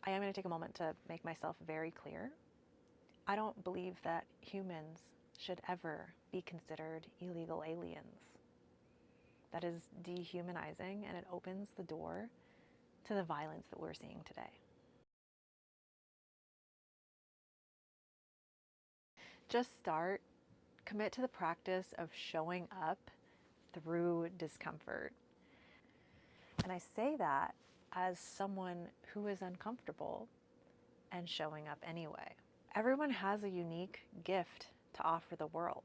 I am going to take a moment to make myself very clear. I don't believe that humans should ever be considered illegal aliens. That is dehumanizing, and it opens the door to the violence that we're seeing today. Just start, commit to the practice of showing up through discomfort. And I say that as someone who is uncomfortable and showing up anyway. Everyone has a unique gift to offer the world.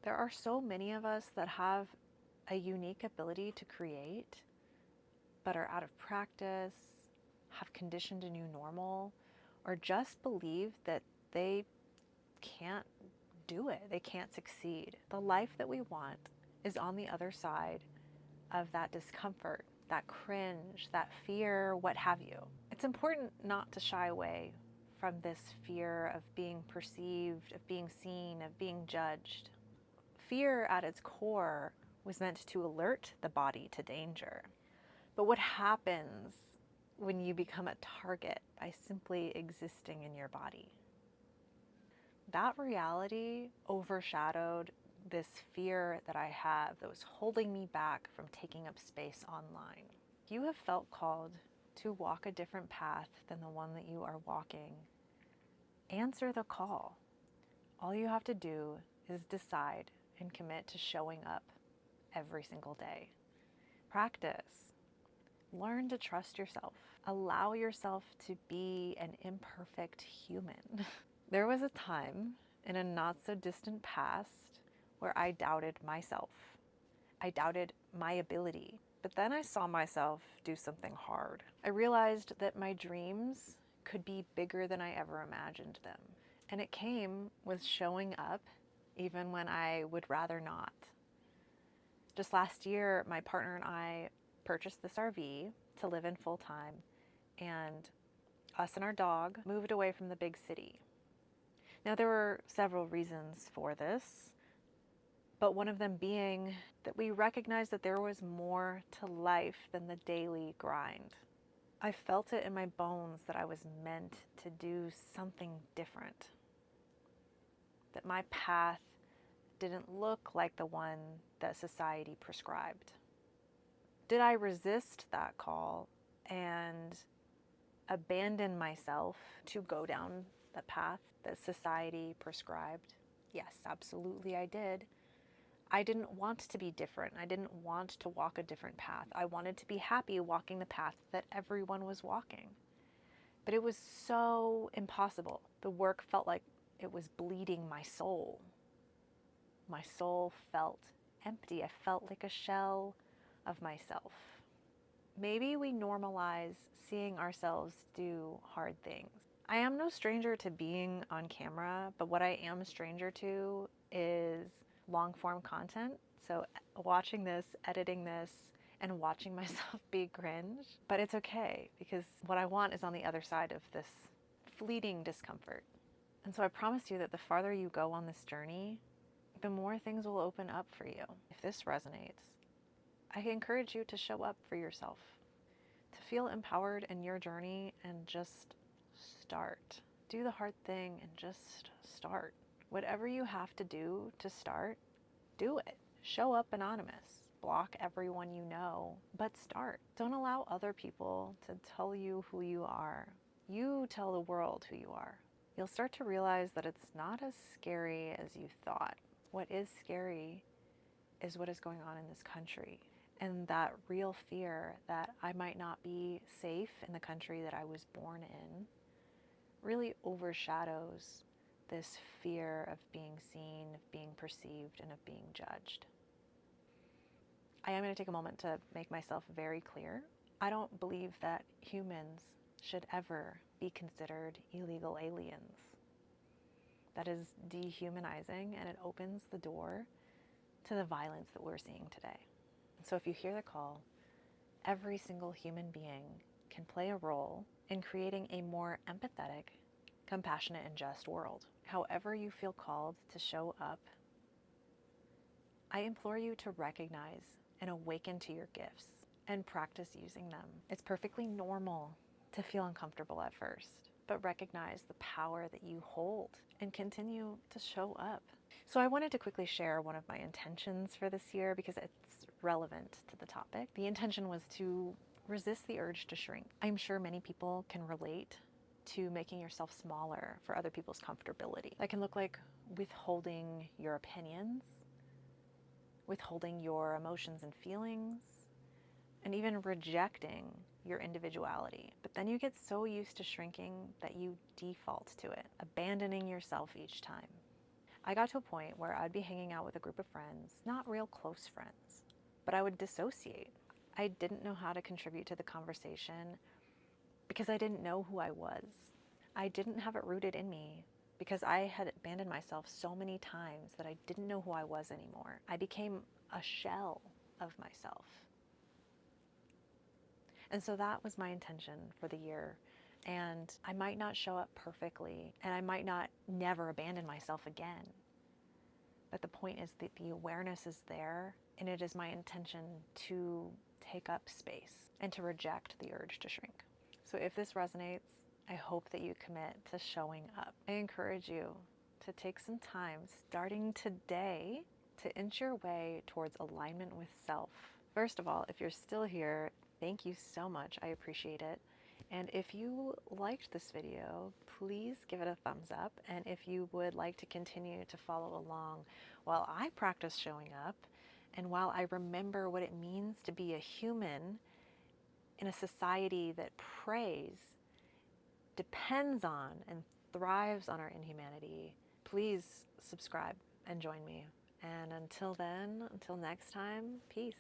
There are so many of us that have a unique ability to create, but are out of practice, have conditioned a new normal, or just believe that they can't do it, they can't succeed. The life that we want is on the other side of that discomfort, that cringe, that fear, what have you. It's important not to shy away from this fear of being perceived, of being seen, of being judged. Fear at its core was meant to alert the body to danger. But what happens when you become a target by simply existing in your body? That reality overshadowed this fear that I have that was holding me back from taking up space online. If you have felt called to walk a different path than the one that you are walking, answer the call. All you have to do is decide and commit to showing up every single day. Practice. Learn to trust yourself. Allow yourself to be an imperfect human. There was a time in a not so distant past where I doubted myself. I doubted my ability. But then I saw myself do something hard. I realized that my dreams could be bigger than I ever imagined them. And it came with showing up even when I would rather not. Just last year, my partner and I purchased this RV to live in full time, and us and our dog moved away from the big city. Now, there were several reasons for this, but one of them being that we recognized that there was more to life than the daily grind. I felt it in my bones that I was meant to do something different, that my path didn't look like the one that society prescribed. Did I resist that call and abandon myself to go down the path that society prescribed? Yes, absolutely I did. I didn't want to be different. I didn't want to walk a different path. I wanted to be happy walking the path that everyone was walking. But it was so impossible. The work felt like it was bleeding my soul. My soul felt empty. I felt like a shell of myself. Maybe we normalize seeing ourselves do hard things. I am no stranger to being on camera, but what I am a stranger to is long form content. So watching this, editing this, and watching myself be cringe. But it's okay, because what I want is on the other side of this fleeting discomfort. And so I promise you that the farther you go on this journey, the more things will open up for you. If this resonates, I encourage you to show up for yourself, to feel empowered in your journey, and just start. Do the hard thing and just start. Whatever you have to do to start, do it. Show up anonymous. Block everyone you know, but start. Don't allow other people to tell you who you are. You tell the world who you are. You'll start to realize that it's not as scary as you thought. What is scary is what is going on in this country. And that real fear that I might not be safe in the country that I was born in really overshadows this fear of being seen, of being perceived, and of being judged. I am going to take a moment to make myself very clear. I don't believe that humans should ever be considered illegal aliens. That is dehumanizing, and it opens the door to the violence that we're seeing today. So if you hear the call, every single human being can play a role in creating a more empathetic, compassionate, and just world. However you feel called to show up, I implore you to recognize and awaken to your gifts and practice using them. It's perfectly normal to feel uncomfortable at first, but recognize the power that you hold and continue to show up. So I wanted to quickly share one of my intentions for this year because it's relevant to the topic. The intention was to resist the urge to shrink. I'm sure many people can relate to making yourself smaller for other people's comfortability. That can look like withholding your opinions, withholding your emotions and feelings, and even rejecting your individuality. But then you get so used to shrinking that you default to it, abandoning yourself each time. I got to a point where I'd be hanging out with a group of friends, not real close friends, but I would dissociate. I didn't know how to contribute to the conversation because I didn't know who I was. I didn't have it rooted in me because I had abandoned myself so many times that I didn't know who I was anymore. I became a shell of myself. And so that was my intention for the year. And I might not show up perfectly, and I might not never abandon myself again. But the point is that the awareness is there, and it is my intention to take up space and to reject the urge to shrink. So if this resonates, I hope that you commit to showing up. I encourage you to take some time, starting today, to inch your way towards alignment with self. First of all, if you're still here, thank you so much. I appreciate it. And if you liked this video, please give it a thumbs up. And if you would like to continue to follow along while I practice showing up, and while I remember what it means to be a human in a society that prays, depends on, and thrives on our inhumanity, please subscribe and join me. And until then, until next time, peace.